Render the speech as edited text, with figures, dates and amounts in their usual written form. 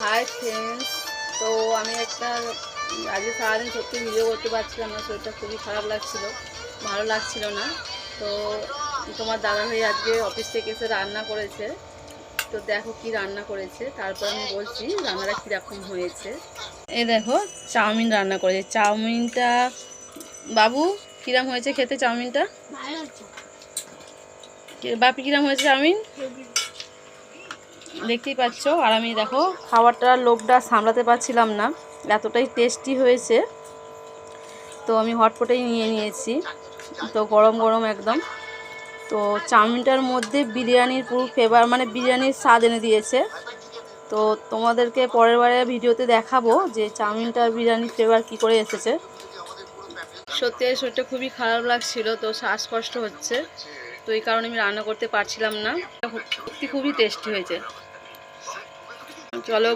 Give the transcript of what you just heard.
Hi friends, তো আমি একটা আজকে সারাদিন সত্যি ভিডিও করতে পারছিলাম না, শরীরটা খুবই খারাপ লাগছিল, ভালো লাগছিল না। তো তোমার দাদাভাই আজকে অফিস থেকে এসে রান্না করেছে, তো দেখো কি রান্না করেছে, তারপর আমি বলছি রান্নাটা কীরকম হয়েছে। এই দেখো চাউমিন রান্না করেছে। চাউমিনটা বাবু কিরম হয়েছে খেতে? চাউমিনটা বাপি কিরম হয়েছে চাউমিন দেখতেই পাচ্ছ। আর আমি দেখো খাবারটার লোভটা সামলাতে পারছিলাম না, এতটাই টেস্টি হয়েছে। তো আমি হটপটেই নিয়ে নিয়েছি, তো গরম গরম একদম। তো চাউমিনটার মধ্যে বিরিয়ানির পুরো ফ্লেভার, মানে বিরিয়ানির স্বাদ এনে দিয়েছে। তো তোমাদেরকে পরের বারে ভিডিওতে দেখাবো যে চাউমিনটার বিরিয়ানির ফ্লেভার কী করে এসেছে। সত্যি শরীরটা খুবই খারাপ লাগছিল, তো শ্বাসকষ্ট হচ্ছে, তো এই কারণে আমি রান্না করতে পারছিলাম না। সত্যি খুবই টেস্টি হয়েছে। চলো।